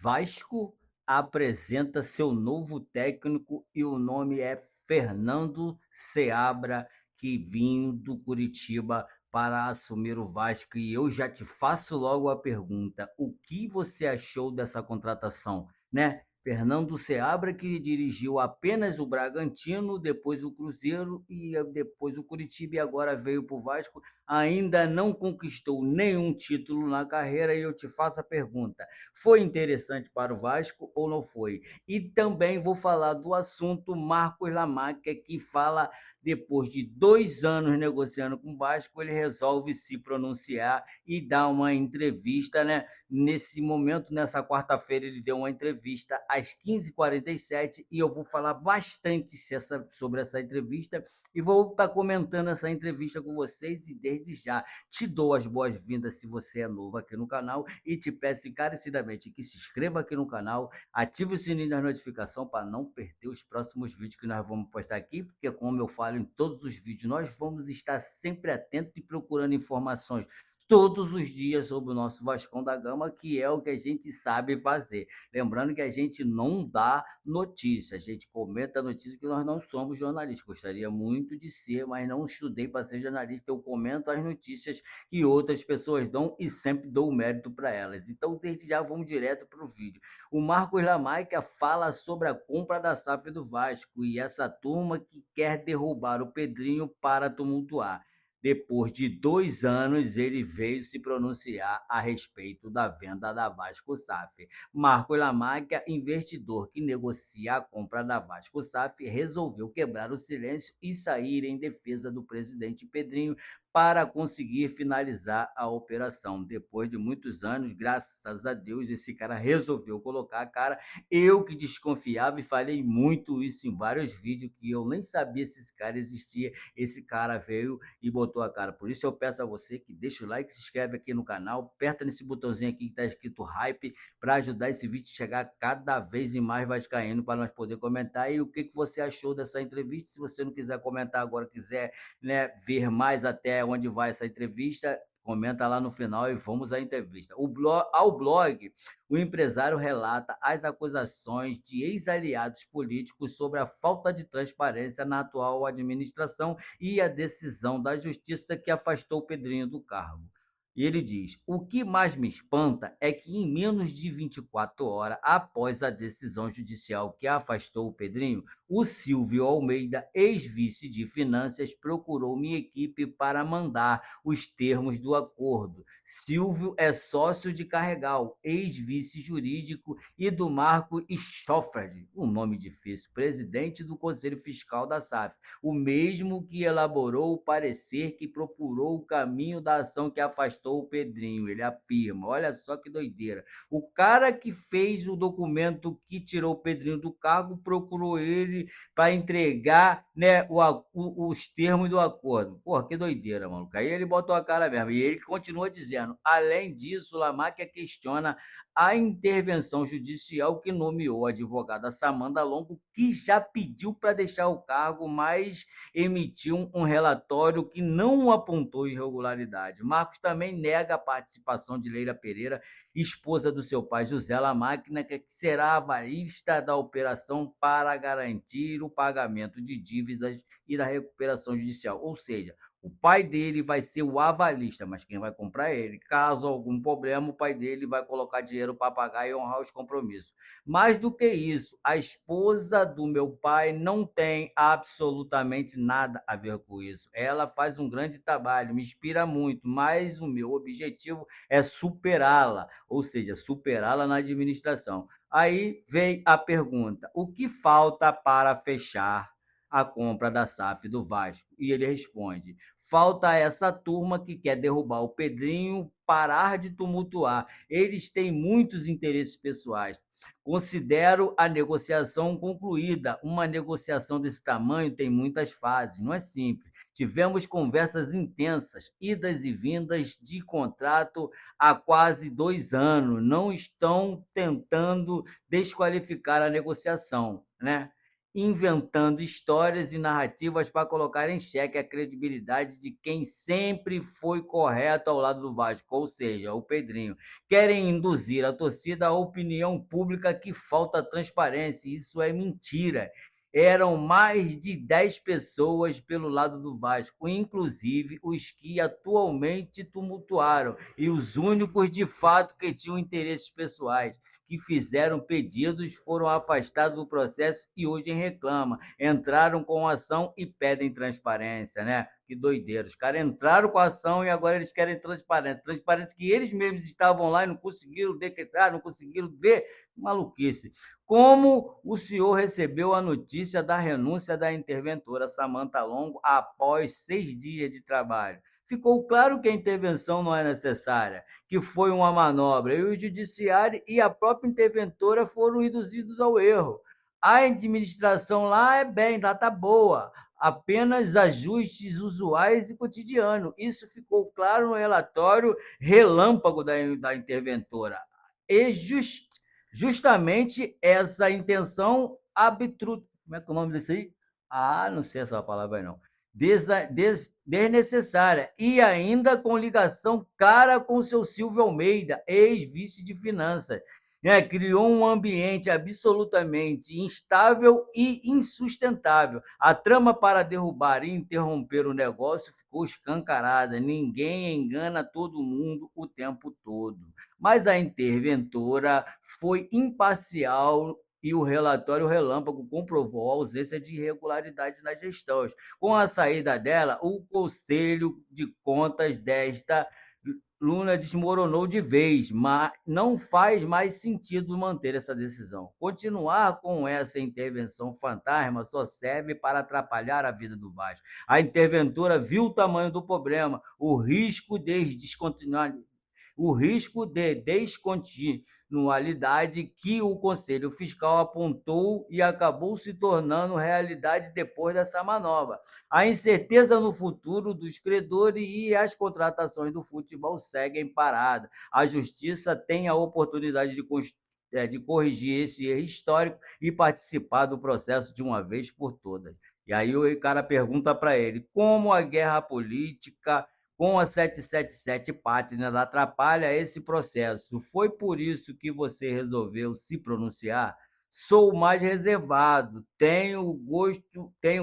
Vasco apresenta seu novo técnico e o nome é Fernando Seabra, que vinha do Curitiba para assumir o Vasco. E eu já te faço logo a pergunta: o que você achou dessa contratação, né? Fernando Seabra, que dirigiu apenas o Bragantino, depois o Cruzeiro e depois o Curitiba, e agora veio para o Vasco, ainda não conquistou nenhum título na carreira. E eu te faço a pergunta: foi interessante para o Vasco ou não foi? E também vou falar do assunto Marcos Lamáquia, que fala, depois de 2 anos negociando com o Vasco, ele resolve se pronunciar e dar uma entrevista, né? Nesse momento, nessa quarta-feira, ele deu uma entrevista às 15h47 e eu vou falar bastante sobre essa entrevista e vou estar comentando essa entrevista com vocês. E desde já te dou as boas-vindas se você é novo aqui no canal e te peço encarecidamente que se inscreva aqui no canal, ative o sininho da notificação para não perder os próximos vídeos que nós vamos postar aqui, porque como eu falo em todos os vídeos, nós vamos estar sempre atentos e procurando informações todos os dias sobre o nosso Vascão da Gama, que é o que a gente sabe fazer. Lembrando que a gente não dá notícia, a gente comenta notícia, que nós não somos jornalistas. Gostaria muito de ser, mas não estudei para ser jornalista. Eu comento as notícias que outras pessoas dão e sempre dou o mérito para elas. Então, desde já, vamos direto para o vídeo. O Marcos Lamaica fala sobre a compra da SAF do Vasco e essa turma que quer derrubar o Pedrinho para tumultuar. Depois de 2 anos, ele veio se pronunciar a respeito da venda da Vasco SAF. Marcos Lamaica, investidor que negocia a compra da Vasco SAF, resolveu quebrar o silêncio e sair em defesa do presidente Pedrinho para conseguir finalizar a operação. Depois de muitos anos, graças a Deus, esse cara resolveu colocar a cara. Eu que desconfiava e falei muito isso em vários vídeos, que eu nem sabia se esse cara existia. Esse cara veio e botou a cara. Por isso eu peço a você que deixa o like, se inscreve aqui no canal, aperta nesse botãozinho aqui que está escrito hype, para ajudar esse vídeo a chegar cada vez mais vascaíno, para nós poder comentar. E o que você achou dessa entrevista? Se você não quiser comentar agora, quiser, né, ver mais até onde vai essa entrevista, comenta lá no final e vamos à entrevista. Ao blog, o empresário relata as acusações de ex-aliados políticos sobre a falta de transparência na atual administração e a decisão da justiça que afastou o Pedrinho do cargo. E ele diz: o que mais me espanta é que, em menos de 24 horas após a decisão judicial que afastou o Pedrinho, o Silvio Almeida, ex-vice de Finanças, procurou minha equipe para mandar os termos do acordo. Silvio é sócio de Carregal, ex-vice jurídico, e do Marco Schofferd, um nome difícil, presidente do Conselho Fiscal da SAF, o mesmo que elaborou o parecer que procurou o caminho da ação que afastou o Pedrinho. Ele afirma: olha só que doideira. O cara que fez o documento que tirou o Pedrinho do cargo procurou ele para entregar, né, os termos do acordo. Porra, que doideira, maluco. Aí ele botou a cara mesmo. E ele continua dizendo: além disso, Lamáquia questiona a intervenção judicial que nomeou a advogada Samanda Longo, que já pediu para deixar o cargo, mas emitiu um relatório que não apontou irregularidade. Marcos também nega a participação de Leila Pereira, esposa do seu pai José Lamáquina, que será avalista da operação para garantir o pagamento de dívidas e da recuperação judicial. Ou seja, o pai dele vai ser o avalista, mas quem vai comprar é ele. Caso algum problema, o pai dele vai colocar dinheiro para pagar e honrar os compromissos. Mais do que isso, a esposa do meu pai não tem absolutamente nada a ver com isso. Ela faz um grande trabalho, me inspira muito, mas o meu objetivo é superá-la, ou seja, superá-la na administração. Aí vem a pergunta: o que falta para fechar a compra da SAF do Vasco? E ele responde: falta essa turma que quer derrubar o Pedrinho, parar de tumultuar. Eles têm muitos interesses pessoais. Considero a negociação concluída. Uma negociação desse tamanho tem muitas fases, não é simples. Tivemos conversas intensas, idas e vindas de contrato há quase 2 anos. Não estão tentando desqualificar a negociação, né? inventando histórias e narrativas para colocar em xeque a credibilidade de quem sempre foi correto ao lado do Vasco, ou seja, o Pedrinho. Querem induzir a torcida à opinião pública que falta transparência. Isso é mentira. Eram mais de 10 pessoas pelo lado do Vasco, inclusive os que atualmente tumultuaram, e os únicos de fato que tinham interesses pessoais, que fizeram pedidos, foram afastados do processo e hoje reclamam. Entraram com ação e pedem transparência, né? Que doideira. Os caras entraram com a ação e agora eles querem transparência. Transparência que eles mesmos estavam lá e não conseguiram decretar, não conseguiram ver. Maluquice. Como o senhor recebeu a notícia da renúncia da interventora Samantha Longo após 6 dias de trabalho? Ficou claro que a intervenção não é necessária, que foi uma manobra, e o judiciário e a própria interventora foram induzidos ao erro. A administração lá é bem, lá está boa, apenas ajustes usuais e cotidianos. Isso ficou claro no relatório relâmpago da interventora. E justamente essa intenção abtru... Como é que é o nome desse aí? Ah, não sei essa palavra aí não. Desnecessária e ainda com ligação clara com seu Silvio Almeida, ex-vice de Finanças. Né? Criou um ambiente absolutamente instável e insustentável. A trama para derrubar e interromper o negócio ficou escancarada. Ninguém engana todo mundo o tempo todo. Mas a interventora foi imparcial e o relatório relâmpago comprovou a ausência de irregularidades nas gestões. Com a saída dela, o Conselho de Contas desta Luna desmoronou de vez, mas não faz mais sentido manter essa decisão. Continuar com essa intervenção fantasma só serve para atrapalhar a vida do Vasco. A interventora viu o tamanho do problema, o risco de descontinuidade que o Conselho Fiscal apontou e acabou se tornando realidade depois dessa manobra. A incerteza no futuro dos credores e as contratações do futebol seguem paradas. A Justiça tem a oportunidade de corrigir esse erro histórico e participar do processo de uma vez por todas. E aí o cara pergunta para ele como a guerra política com a 777 Partner atrapalha esse processo. Foi por isso que você resolveu se pronunciar? Sou mais reservado, tenho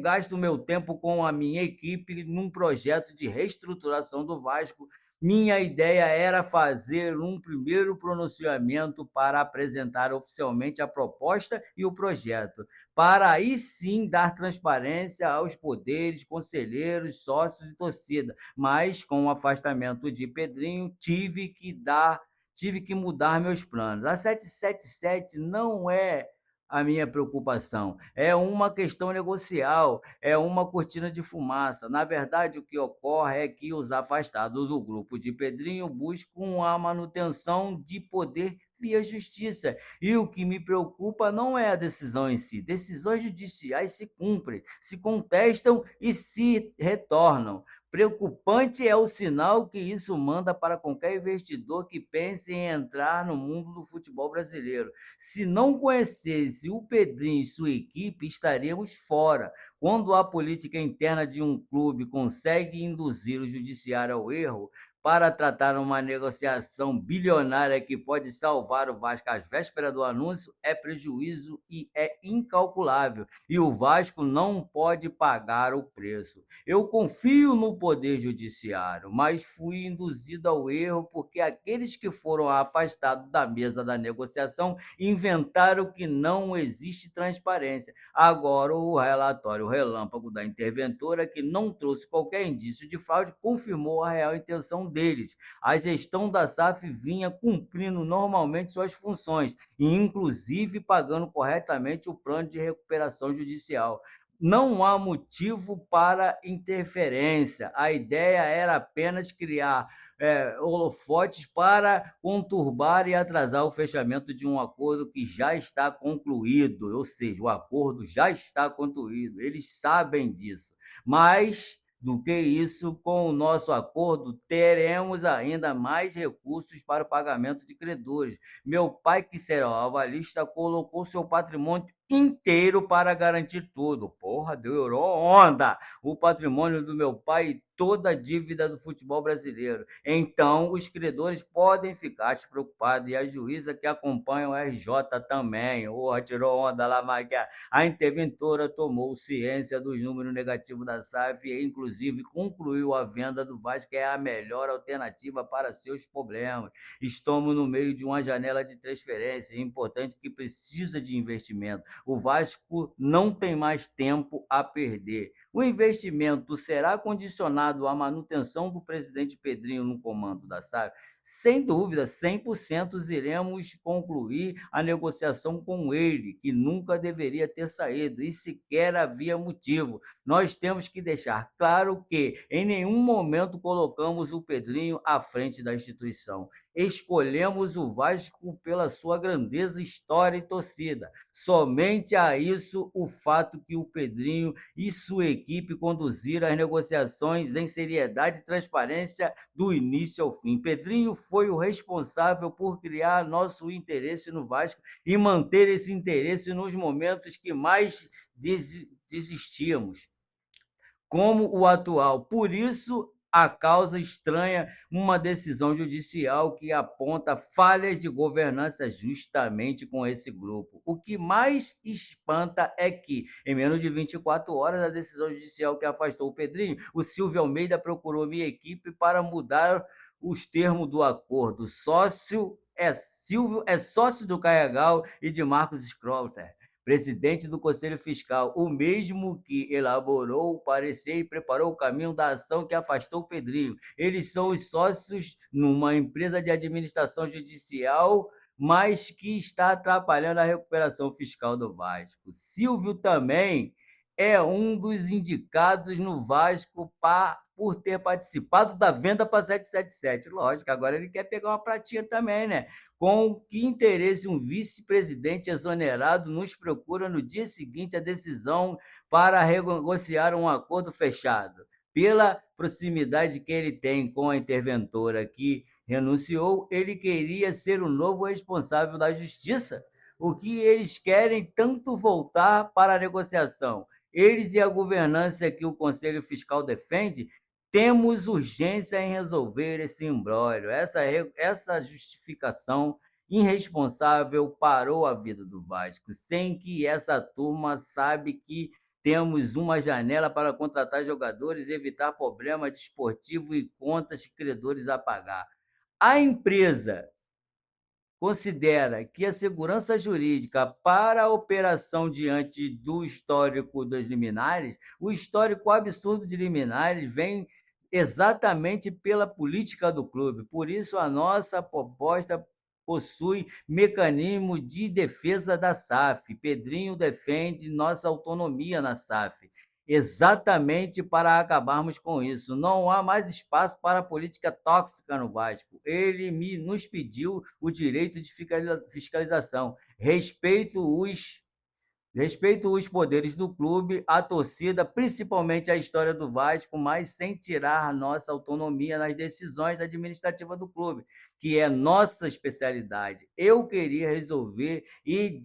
gasto meu tempo com a minha equipe num projeto de reestruturação do Vasco. Minha ideia era fazer um primeiro pronunciamento para apresentar oficialmente a proposta e o projeto, para aí sim dar transparência aos poderes, conselheiros, sócios e torcida. Mas com o afastamento de Pedrinho, tive que mudar meus planos. A 777 não é a minha preocupação. É uma questão negocial, é uma cortina de fumaça. Na verdade, o que ocorre é que os afastados do grupo de Pedrinho buscam a manutenção de poder via justiça. E o que me preocupa não é a decisão em si. Decisões judiciais se cumprem, se contestam e se retornam. Preocupante é o sinal que isso manda para qualquer investidor que pense em entrar no mundo do futebol brasileiro. Se não conhecesse o Pedrinho e sua equipe, estaríamos fora. Quando a política interna de um clube consegue induzir o judiciário ao erro para tratar uma negociação bilionária que pode salvar o Vasco às vésperas do anúncio, é prejuízo e é incalculável. E o Vasco não pode pagar o preço. Eu confio no poder judiciário, mas fui induzido ao erro porque aqueles que foram afastados da mesa da negociação inventaram que não existe transparência. Agora, o relatório relâmpago da interventora, que não trouxe qualquer indício de fraude, confirmou a real intenção deles. A gestão da SAF vinha cumprindo normalmente suas funções, e inclusive pagando corretamente o plano de recuperação judicial. Não há motivo para interferência. A ideia era apenas criar holofotes para conturbar e atrasar o fechamento de um acordo que já está concluído, ou seja, o acordo já está concluído, eles sabem disso. Mas, do que isso, com o nosso acordo, teremos ainda mais recursos para o pagamento de credores. Meu pai, que será o avalista, colocou seu patrimônio inteiro para garantir tudo. Porra, deu onda! O patrimônio do meu pai e toda a dívida do futebol brasileiro. Então, os credores podem ficar preocupados e a juíza que acompanha o RJ também. Porra, tirou onda lá, Maguia. A interventora tomou ciência dos números negativos da SAF e, inclusive, concluiu a venda do Vasco, que é a melhor alternativa para seus problemas. Estamos no meio de uma janela de transferência importante que precisa de investimento. O Vasco não tem mais tempo a perder. O investimento será condicionado à manutenção do presidente Pedrinho no comando da SAF? Sem dúvida, 100% iremos concluir a negociação com ele, que nunca deveria ter saído, e sequer havia motivo. Nós temos que deixar claro que em nenhum momento colocamos o Pedrinho à frente da instituição. Escolhemos o Vasco pela sua grandeza, história e torcida. Somente a isso o fato que o Pedrinho e sua equipe conduziram as negociações em seriedade e transparência do início ao fim. Pedrinho foi o responsável por criar nosso interesse no Vasco e manter esse interesse nos momentos que mais desistíamos, como o atual. Por isso, a causa estranha uma decisão judicial que aponta falhas de governança justamente com esse grupo. O que mais espanta é que, em menos de 24 horas, a decisão judicial que afastou o Pedrinho, o Silvio Almeida procurou minha equipe para mudar os termos do acordo. Silvio é sócio do Carregal e de Marcos Schröter, presidente do Conselho Fiscal, o mesmo que elaborou o parecer e preparou o caminho da ação que afastou o Pedrinho. Eles são os sócios numa empresa de administração judicial, mas que está atrapalhando a recuperação fiscal do Vasco. Silvio também é um dos indicados no Vasco por ter participado da venda para 777. Lógico, agora ele quer pegar uma pratinha também, né? Com que interesse um vice-presidente exonerado nos procura no dia seguinte a decisão para renegociar um acordo fechado? Pela proximidade que ele tem com a interventora que renunciou, ele queria ser o novo responsável da justiça. O que eles querem tanto voltar para a negociação? Eles e a governança que o Conselho Fiscal defende, temos urgência em resolver esse imbróglio. Essa justificação irresponsável parou a vida do Vasco, sem que essa turma sabe que temos uma janela para contratar jogadores e evitar problemas desportivos e contas de credores a pagar. A empresa considera que a segurança jurídica para a operação diante do histórico dos liminares, o histórico absurdo de liminares vem exatamente pela política do clube. Por isso, a nossa proposta possui mecanismo de defesa da SAF. Pedrinho defende nossa autonomia na SAF, exatamente para acabarmos com isso. Não há mais espaço para política tóxica no Vasco. Nos pediu o direito de fiscalização. Respeito os poderes do clube, a torcida, principalmente a história do Vasco, mas sem tirar nossa autonomia nas decisões administrativas do clube, que é nossa especialidade. Eu queria resolver e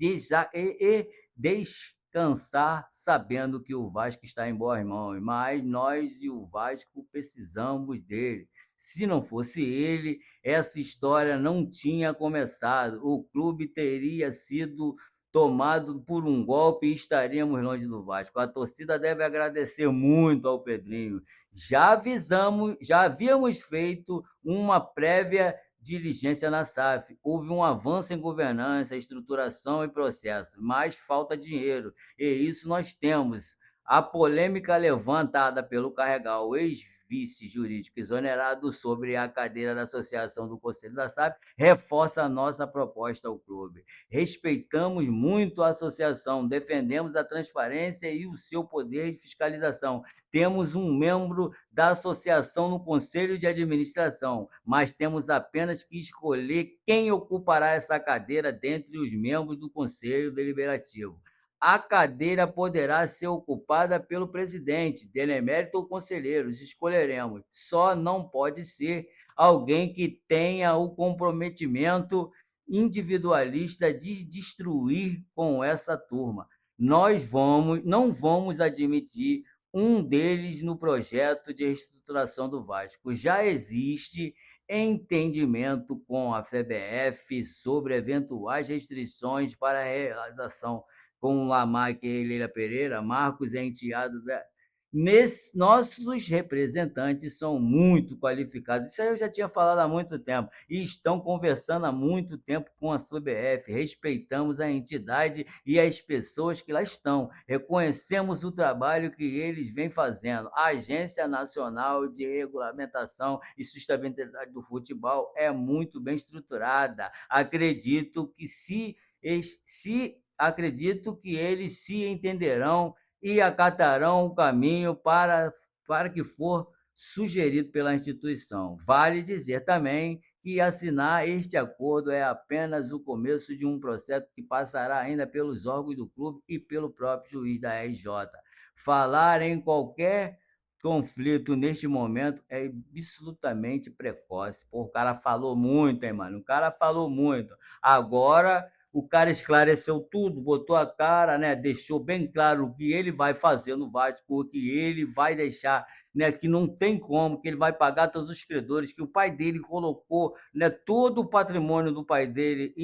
descansar sabendo que o Vasco está em boas mãos, mas nós e o Vasco precisamos dele. Se não fosse ele, essa história não tinha começado. O clube teria sido tomado por um golpe e estaríamos longe do Vasco. A torcida deve agradecer muito ao Pedrinho. Já havíamos feito uma prévia diligência na SAF. Houve um avanço em governança, estruturação e processos, mas falta dinheiro. E isso nós temos. A polêmica levantada pelo Carregal, ex-vice jurídico exonerado sobre a cadeira da Associação do Conselho da SAF, reforça a nossa proposta ao clube. Respeitamos muito a associação, defendemos a transparência e o seu poder de fiscalização. Temos um membro da associação no conselho de administração, mas temos apenas que escolher quem ocupará essa cadeira dentre os membros do conselho deliberativo. A cadeira poderá ser ocupada pelo presidente, benemérito ou conselheiros, escolheremos. Só não pode ser alguém que tenha o comprometimento individualista de destruir com essa turma. não vamos admitir um deles no projeto de reestruturação do Vasco. Já existe entendimento com a CBF sobre eventuais restrições para a realização com Lamarck e Leila Pereira, Marcos é enteado da... Nossos representantes são muito qualificados. Isso aí eu já tinha falado há muito tempo. E estão conversando há muito tempo com a CBF. Respeitamos a entidade e as pessoas que lá estão. Reconhecemos o trabalho que eles vêm fazendo. A Agência Nacional de Regulamentação e Sustentabilidade do Futebol é muito bem estruturada. Acredito que eles se entenderão e acatarão o caminho para que for sugerido pela instituição. Vale dizer também que assinar este acordo é apenas o começo de um processo que passará ainda pelos órgãos do clube e pelo próprio juiz da RJ. Falar em qualquer conflito neste momento é absolutamente precoce. Pô, o cara falou muito, hein, mano? O cara falou muito. Agora o cara esclareceu tudo, botou a cara, né? Deixou bem claro o que ele vai fazer no Vasco, o que ele vai deixar, né? Que não tem como, que ele vai pagar todos os credores, que o pai dele colocou, né? Todo o patrimônio do pai dele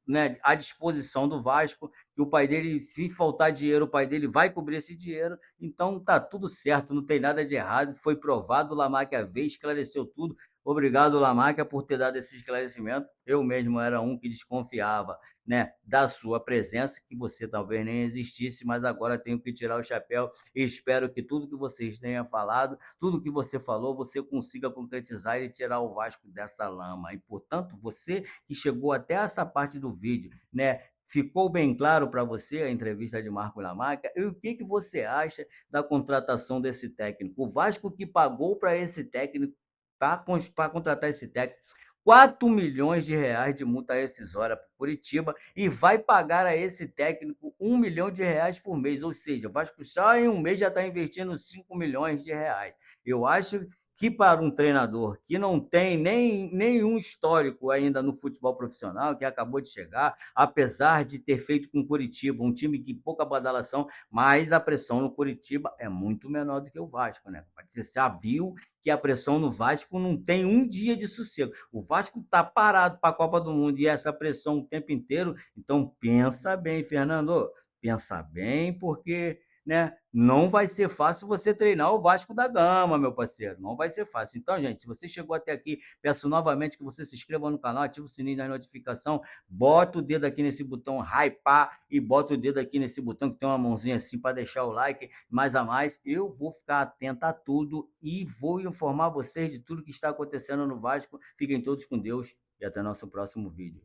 né, à disposição do Vasco, que o pai dele, se faltar dinheiro, o pai dele vai cobrir esse dinheiro. Então tá tudo certo, não tem nada de errado, foi provado, o Lamarck esclareceu tudo. Obrigado, Lamarca, por ter dado esse esclarecimento. Eu mesmo era um que desconfiava, né, da sua presença, que você talvez nem existisse, mas agora tenho que tirar o chapéu e espero que tudo que vocês tenham falado, tudo que você falou, você consiga concretizar e tirar o Vasco dessa lama. E, portanto, você que chegou até essa parte do vídeo, né, ficou bem claro para você a entrevista de Marco Lamarca? E o que você acha da contratação desse técnico? O Vasco que pagou para esse técnico para contratar esse técnico, 4 milhões de reais de multa rescisória para Curitiba e vai pagar a esse técnico 1 milhão de reais por mês, ou seja, o Vasco só em um mês já está investindo 5 milhões de reais. Eu acho que para um treinador que não tem nenhum histórico ainda no futebol profissional, que acabou de chegar, apesar de ter feito com o Curitiba, um time que pouca badalação, mas a pressão no Curitiba é muito menor do que o Vasco, né? Você já viu que a pressão no Vasco não tem um dia de sossego. O Vasco está parado para a Copa do Mundo e essa pressão o tempo inteiro. Então pensa bem, Fernando. Pensa bem, porque, né, não vai ser fácil você treinar o Vasco da Gama, meu parceiro. Não vai ser fácil. Então, gente, se você chegou até aqui, peço novamente que você se inscreva no canal, ative o sininho da notificação, bota o dedo aqui nesse botão hypar e bota o dedo aqui nesse botão que tem uma mãozinha assim para deixar o like, mais a mais. Eu vou ficar atento a tudo e vou informar vocês de tudo que está acontecendo no Vasco. Fiquem todos com Deus e até nosso próximo vídeo.